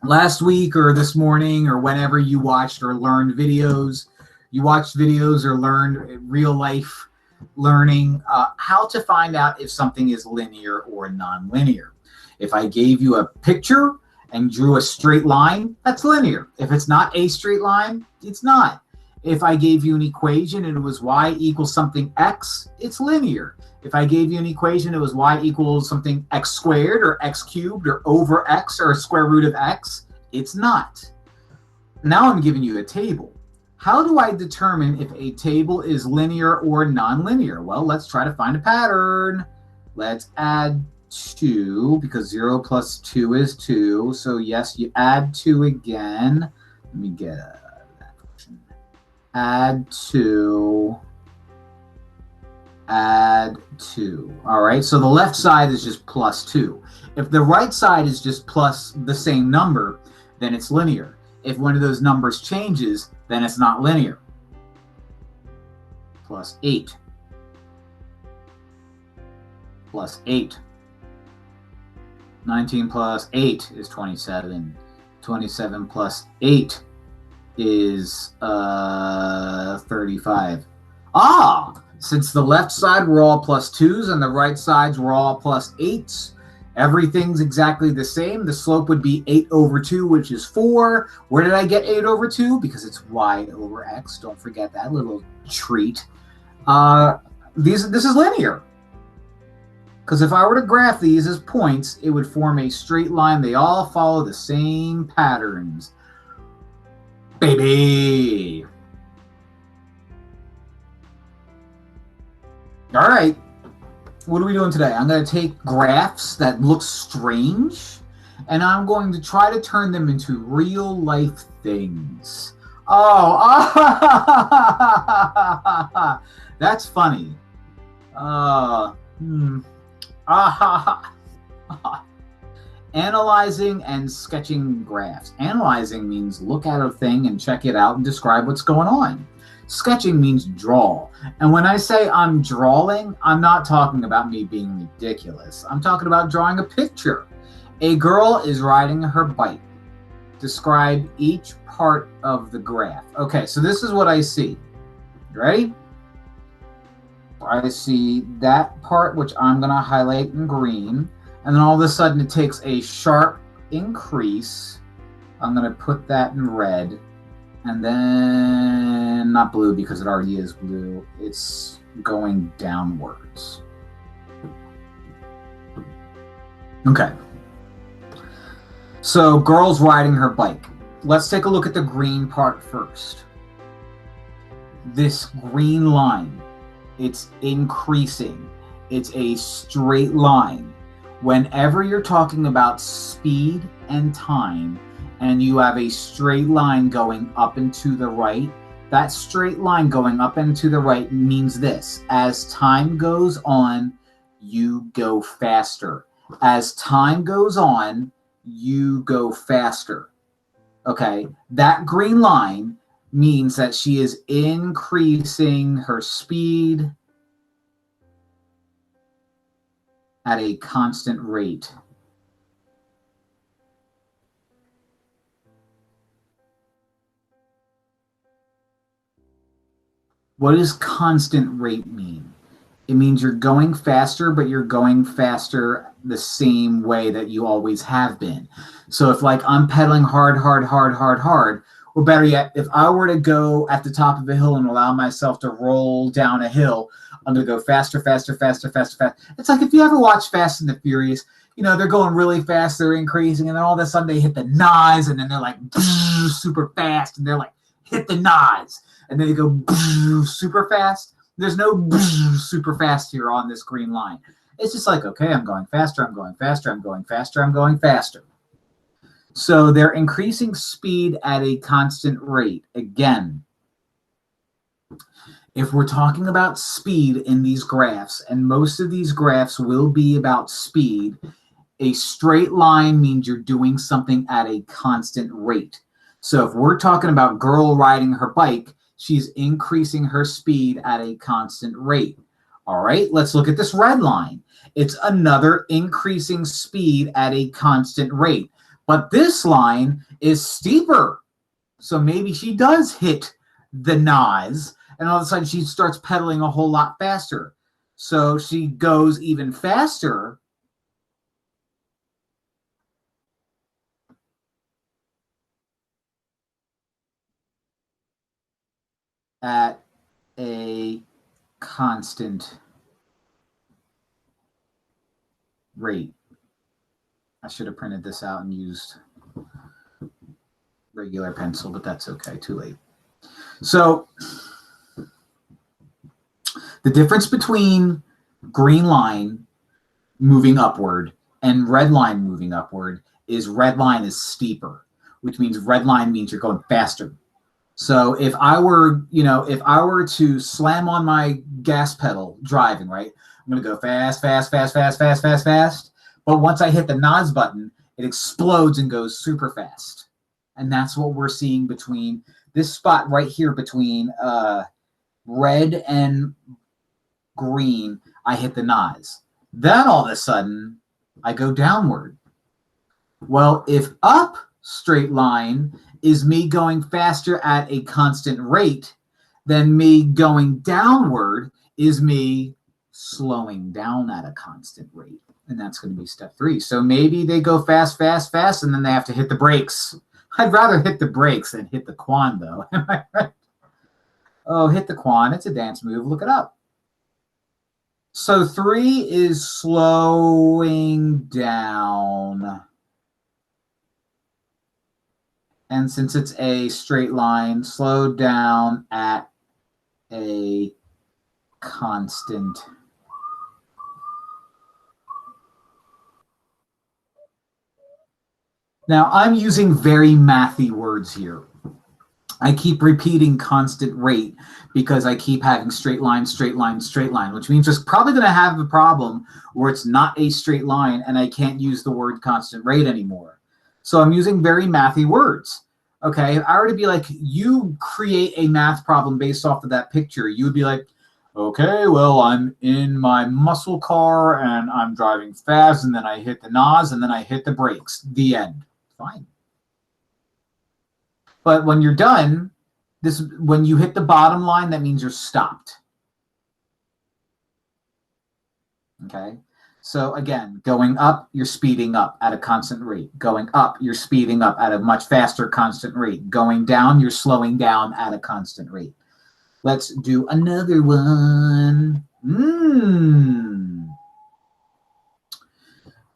last week or this morning or whenever you watched or learned videos, you watched videos or learned real life learning, how to find out if something is linear or non-linear. If I gave you a picture and drew a straight line, that's linear. If it's not a straight line, it's not. If I gave you an equation and it was y equals something x, it's linear. If I gave you an equation, it was y equals something x squared or x cubed or over x or square root of x, it's not. Now I'm giving you a table. How do I determine if a table is linear or nonlinear? Well, let's try to find a pattern. Let's add 2, because 0 plus 2 is 2. So yes, you add 2 again. Let me get that function. Add 2. Add 2. All right, so the left side is just plus 2. If the right side is just plus the same number, then it's linear. If one of those numbers changes, then it's not linear. Plus 8. Plus 8. 19 plus 8 is 27. 27 plus 8 is 35. Since the left side were all plus 2s and the right sides were all plus 8s, everything's exactly the same. The slope would be 8 over 2, which is 4. Where did I get 8 over 2? Because it's y over x. Don't forget that little treat. This is linear. Because if I were to graph these as points, it would form a straight line. They all follow the same patterns. Baby! All right. What are we doing today? I'm going to take graphs that look strange, and I'm going to try to turn them into real life things. That's funny. Analyzing and sketching graphs. Analyzing means look at a thing and check it out and describe what's going on. Sketching means draw. And when I say I'm drawing, I'm not talking about me being ridiculous. I'm talking about drawing a picture. A girl is riding her bike. Describe each part of the graph. Okay, so this is what I see. You ready? I see that part, which I'm going to highlight in green. And then all of a sudden it takes a sharp increase. I'm going to put that in red. And then, not blue because it already is blue, it's going downwards. Okay. So, girl's riding her bike. Let's take a look at the green part first. This green line, it's increasing. It's a straight line. Whenever you're talking about speed and time, and you have a straight line going up and to the right, that straight line going up and to the right means this. As time goes on, you go faster. As time goes on, you go faster. Okay, that green line means that she is increasing her speed at a constant rate. What does constant rate mean? It means you're going faster, but you're going faster the same way that you always have been. So if like I'm pedaling hard, or better yet, if I were to go at the top of a hill and allow myself to roll down a hill, I'm going to go faster. It's like if you ever watch Fast and the Furious, you know, they're going really fast, they're increasing, and then all of a sudden they hit the nines, and then they're like super fast, and they're like, hit the nines. And then you go super fast. There's no super fast here on this green line. It's just like, okay, I'm going faster, I'm going faster, I'm going faster, I'm going faster. So they're increasing speed at a constant rate. Again, if we're talking about speed in these graphs, and most of these graphs will be about speed, a straight line means you're doing something at a constant rate. So if we're talking about girl riding her bike, she's increasing her speed at a constant rate. All right, let's look at this red line. It's another increasing speed at a constant rate. But this line is steeper. So maybe she does hit the NOS, and all of a sudden she starts pedaling a whole lot faster. So she goes even faster. At a constant rate. I should have printed this out and used regular pencil, but that's okay, too late. So the difference between green line moving upward and red line moving upward is red line is steeper, which means red line means you're going faster. So if I were, if I were to slam on my gas pedal driving, right, I'm going to go fast, fast, fast, fast, fast, fast, fast. But once I hit the NOS button, it explodes and goes super fast. And that's what we're seeing between this spot right here between red and green. I hit the NOS. Then all of a sudden, I go downward. Well, if up straight line is me going faster at a constant rate, then me going downward is me slowing down at a constant rate. And that's going to be step 3. So maybe they go fast, fast, fast, and then they have to hit the brakes. I'd rather hit the brakes than hit the quan, though. Am I right? Oh, hit the quan. It's a dance move. Look it up. So 3 is slowing down. And since it's a straight line, slow down at a constant Now, I'm using very mathy words here. I keep repeating constant rate because I keep having straight line, straight line, straight line, which means it's probably going to have a problem where it's not a straight line and I can't use the word constant rate anymore. So I'm using very mathy words. Okay, if I were to be like, you create a math problem based off of that picture, you would be like, okay, well, I'm in my muscle car and I'm driving fast and then I hit the NOS and then I hit the brakes. The end. Fine. But when you're done, when you hit the bottom line, that means you're stopped. Okay? So again, going up, you're speeding up at a constant rate. Going up, you're speeding up at a much faster constant rate. Going down, you're slowing down at a constant rate. Let's do another one.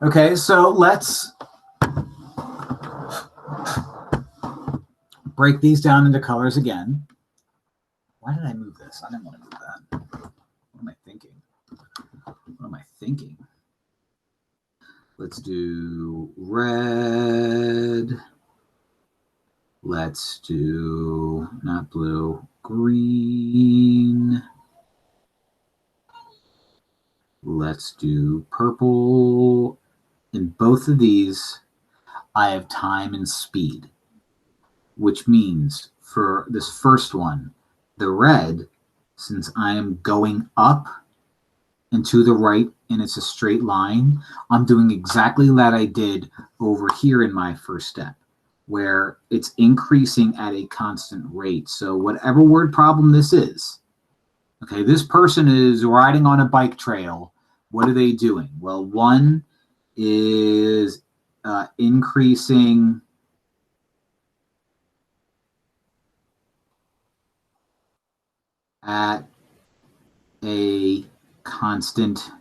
Okay, so let's break these down into colors again. Why did I move this? I didn't want to move that. What am I thinking? What am I thinking? Let's do red. Let's do, not blue, green. Let's do purple. In both of these, I have time and speed, which means for this first one, the red, since I am going up and to the right and it's a straight line, I'm doing exactly that I did over here in my first step, where it's increasing at a constant rate. So whatever word problem this is, okay, this person is riding on a bike trail. What are they doing? Well, one is increasing at a constant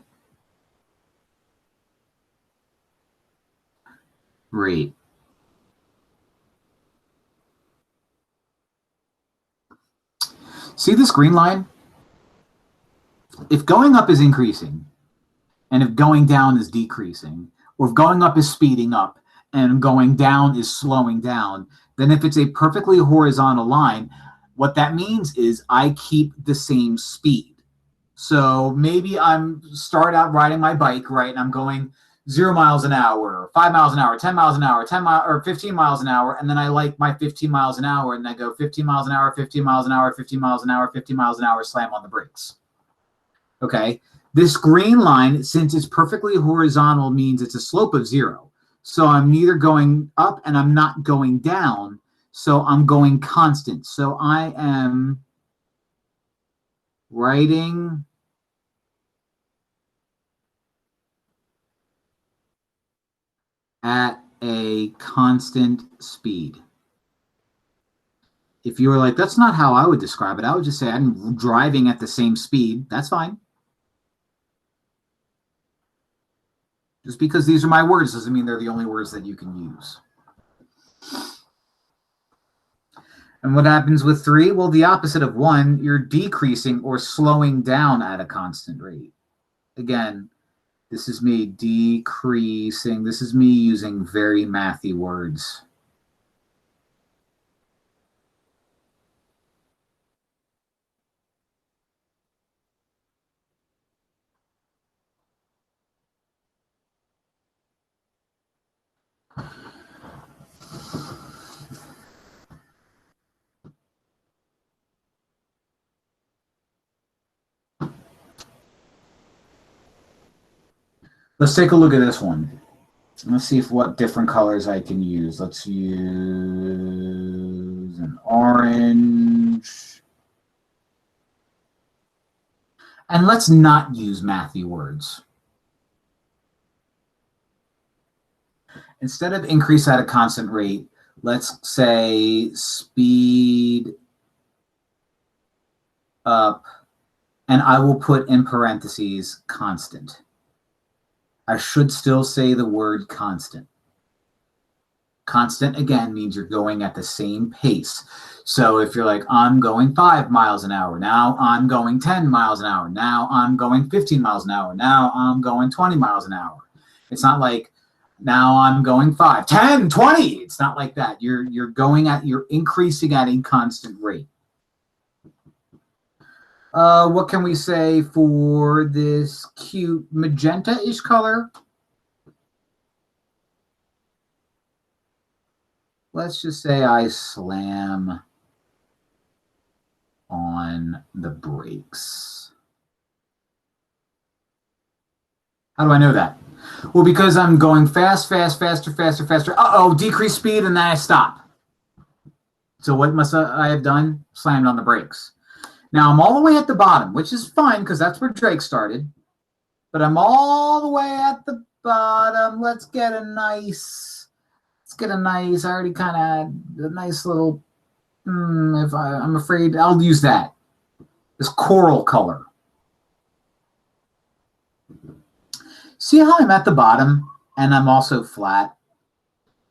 rate. See this green line? If going up is increasing, and if going down is decreasing, or if going up is speeding up, and going down is slowing down, then if it's a perfectly horizontal line, what that means is I keep the same speed. So maybe I'm start out riding my bike, right, and I'm going 0 miles an hour, 5 miles an hour, 10 miles an hour, 15 miles an hour, and then I like my 15 miles an hour, and I go 15 miles an hour, 15 miles an hour, 15 miles an hour, 15 miles an hour, slam on the brakes. Okay, this green line, since it's perfectly horizontal, means it's a slope of 0. So I'm neither going up and I'm not going down. So I'm going constant. So I am writing at a constant speed. If you were like, that's not how I would describe it, I would just say I'm driving at the same speed. That's fine. Just because these are my words doesn't mean they're the only words that you can use. And what happens with 3? Well, the opposite of 1, you're decreasing or slowing down at a constant rate. Again, this is me decreasing. This is me using very mathy words. Let's take a look at this one. Let's see what different colors I can use. Let's use an orange. And let's not use mathy words. Instead of increase at a constant rate, let's say speed up, and I will put in parentheses constant. I should still say the word constant. Constant, again, means you're going at the same pace. So if you're like, I'm going 5 miles an hour, now I'm going 10 miles an hour, now I'm going 15 miles an hour, now I'm going 20 miles an hour. It's not like, now I'm going 5, 10, 20. It's not like that. You're increasing at a constant rate. What can we say for this cute magenta-ish color? Let's just say I slam on the brakes. How do I know that? Well, because I'm going fast, faster. Uh-oh, decrease speed, and then I stop. So what must I have done? Slammed on the brakes. Now I'm all the way at the bottom, which is fine because that's where Drake started. But I'm all the way at the bottom. Let's get a nice, I already kind of had a nice little, I'm afraid I'll use that. This coral color. See how I'm at the bottom and I'm also flat?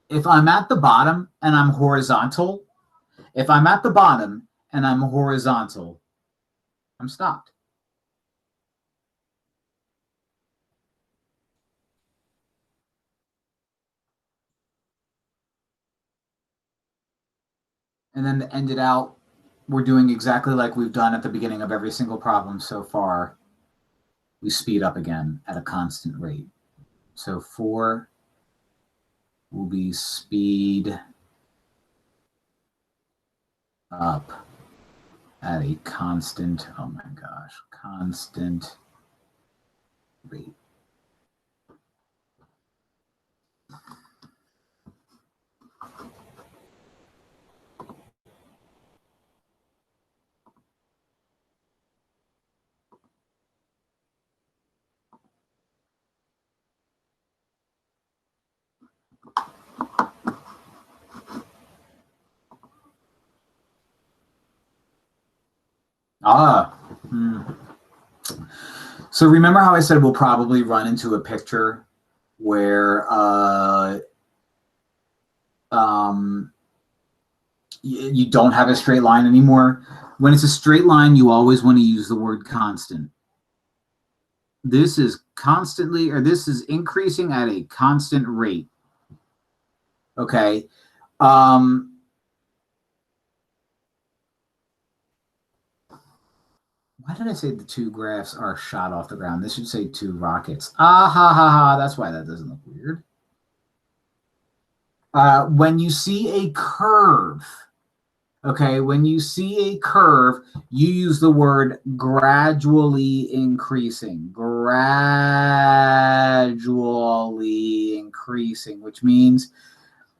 If I'm at the bottom and I'm horizontal, I'm stopped. And then to end it out, we're doing exactly like we've done at the beginning of every single problem so far. We speed up again at a constant rate. So 4 will be speed up at a constant, oh my gosh, constant rate. So remember how I said we'll probably run into a picture where you don't have a straight line anymore? When it's a straight line, you always want to use the word constant. This is constantly, or this is increasing at a constant rate. Okay. Why did I say the 2 graphs are shot off the ground? This should say 2 rockets. Ah, ha, ha, ha. That's why that doesn't look weird. When you see a curve, Okay, when you see a curve, you use the word gradually increasing. Gradually increasing, which means,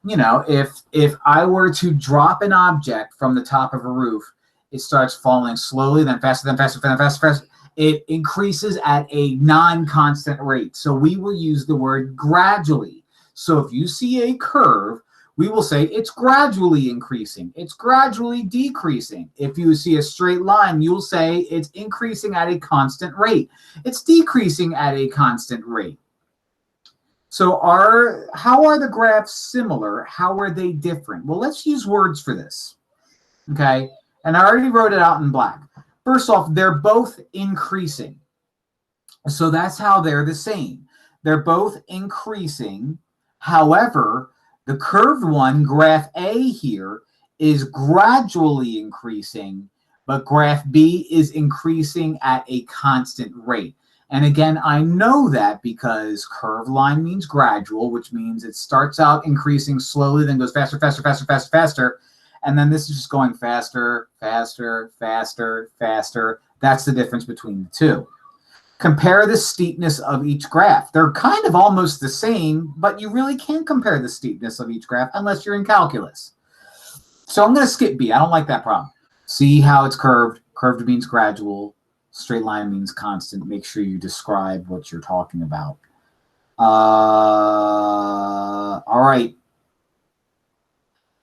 you know, if I were to drop an object from the top of a roof, it starts falling slowly, then faster, then faster, then faster, faster. It increases at a non-constant rate. So we will use the word gradually. So if you see a curve, we will say it's gradually increasing. It's gradually decreasing. If you see a straight line, you'll say it's increasing at a constant rate. It's decreasing at a constant rate. So how are the graphs similar? How are they different? Well, let's use words for this. Okay. And I already wrote it out in black. First off, they're both increasing. So that's how they're the same. They're both increasing. However, the curved one, graph A here, is gradually increasing, but graph B is increasing at a constant rate. And again, I know that because curved line means gradual, which means it starts out increasing slowly, then goes faster, faster, faster, faster, faster. And then this is just going faster, faster, faster, faster. That's the difference between the two. Compare the steepness of each graph. They're kind of almost the same, but you really can't compare the steepness of each graph unless you're in calculus. So I'm going to skip B. I don't like that problem. See how it's curved. Curved means gradual. Straight line means constant. Make sure you describe what you're talking about. All right.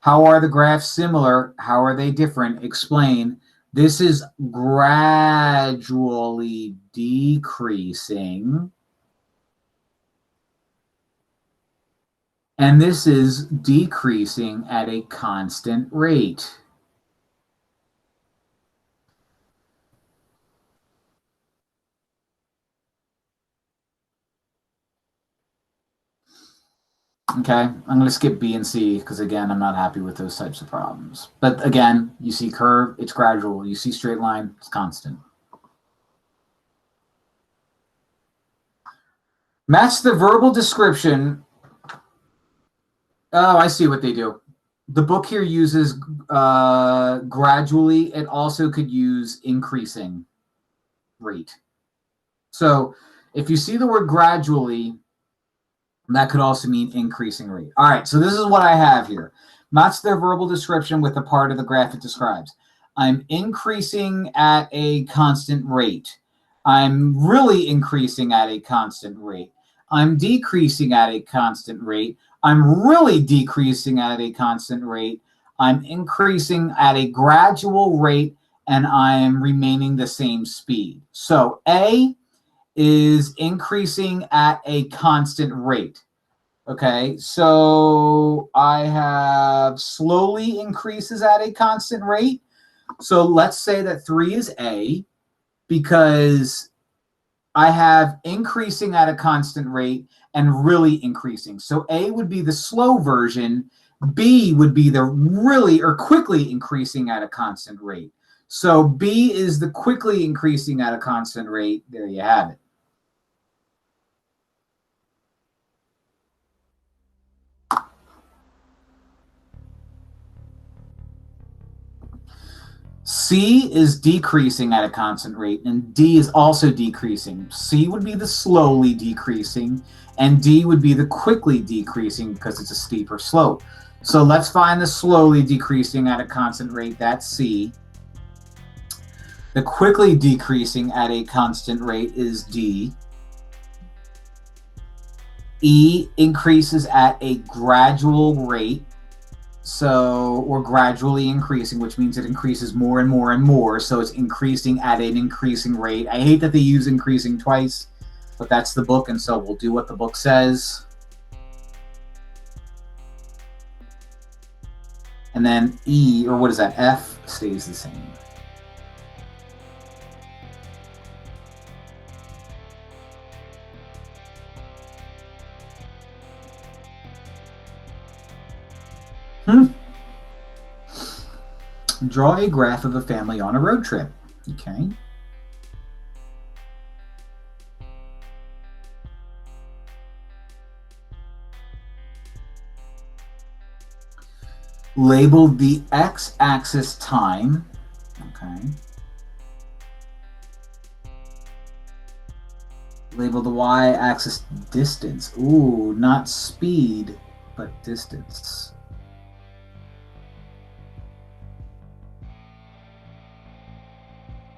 How are the graphs similar? How are they different? Explain. This is gradually decreasing. And this is decreasing at a constant rate. Okay, I'm going to skip B and C because, again, I'm not happy with those types of problems. But again, you see curve, it's gradual. You see straight line, it's constant. Match the verbal description. Oh, I see what they do. The book here uses gradually. It also could use increasing rate. So if you see the word gradually, that could also mean increasing rate. All right, so this is what I have here. Match their verbal description with the part of the graph it describes. I'm increasing at a constant rate. I'm really increasing at a constant rate. I'm decreasing at a constant rate. I'm really decreasing at a constant rate. I'm increasing at a gradual rate, and I am remaining the same speed. So A is increasing at a constant rate. Okay, so I have slowly increases at a constant rate. So let's say that 3 is A because I have increasing at a constant rate and really increasing. So A would be the slow version. B would be the really or quickly increasing at a constant rate. So B is the quickly increasing at a constant rate. There you have it. C is decreasing at a constant rate, and D is also decreasing. C would be the slowly decreasing, and D would be the quickly decreasing because it's a steeper slope. So let's find the slowly decreasing at a constant rate. That's C. The quickly decreasing at a constant rate is D. E increases at a gradual rate. So we're gradually increasing, which means it increases more and more and more. So it's increasing at an increasing rate. I hate that they use increasing twice, but that's the book, and so we'll do what the book says. And then E, or what is that, F, stays the same. Draw a graph of a family on a road trip. Okay. Label the x-axis time. Okay. Label the y-axis distance. Ooh, not speed, but distance.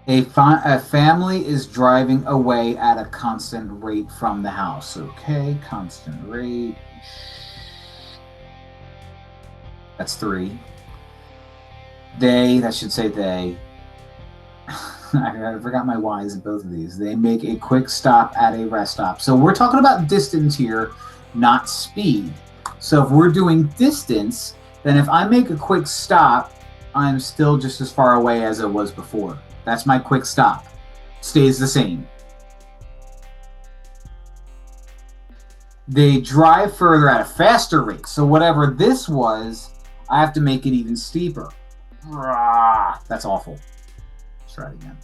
A family is driving away at a constant rate from the house. Okay, constant rate. That's 3. They, that should say they. I forgot my Y's in both of these. They make a quick stop at a rest stop. So we're talking about distance here, not speed. So if we're doing distance, then if I make a quick stop, I'm still just as far away as I was before. That's my quick stop. Stays the same. They drive further at a faster rate. So whatever this was, I have to make it even steeper. That's awful. Let's try it again.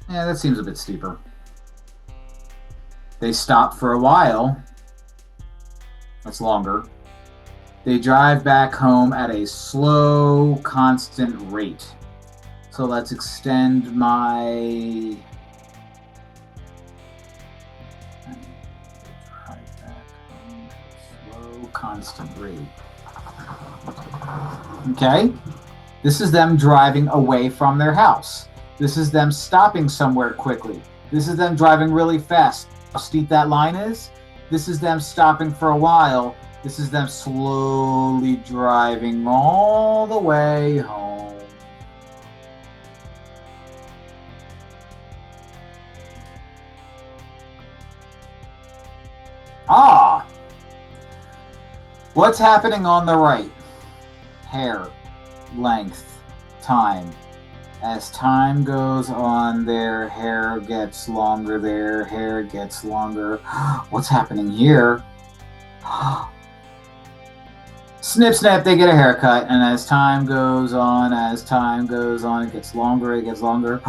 Yeah, that seems a bit steeper. They stop for a while. That's longer. They drive back home at a slow, constant rate. So let's extend my... Drive back home at a slow, constant rate. Okay? This is them driving away from their house. This is them stopping somewhere quickly. This is them driving really fast. How steep that line is? This is them stopping for a while. This is them slowly driving all the way home. Ah! What's happening on the right? Hair, length, time. As time goes on, their hair gets longer, their hair gets longer. What's happening here? Snip, snap, they get a haircut, and as time goes on, it gets longer, it gets longer.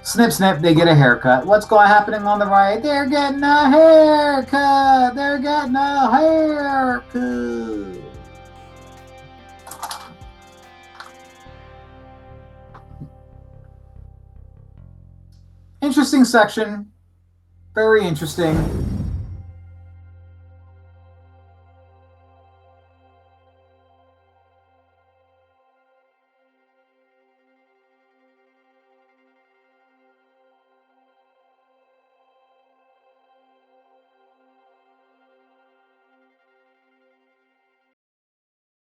Snip, snip, they get a haircut. What's happening on the right? They're getting a haircut. They're getting a haircut. Interesting section. Very interesting.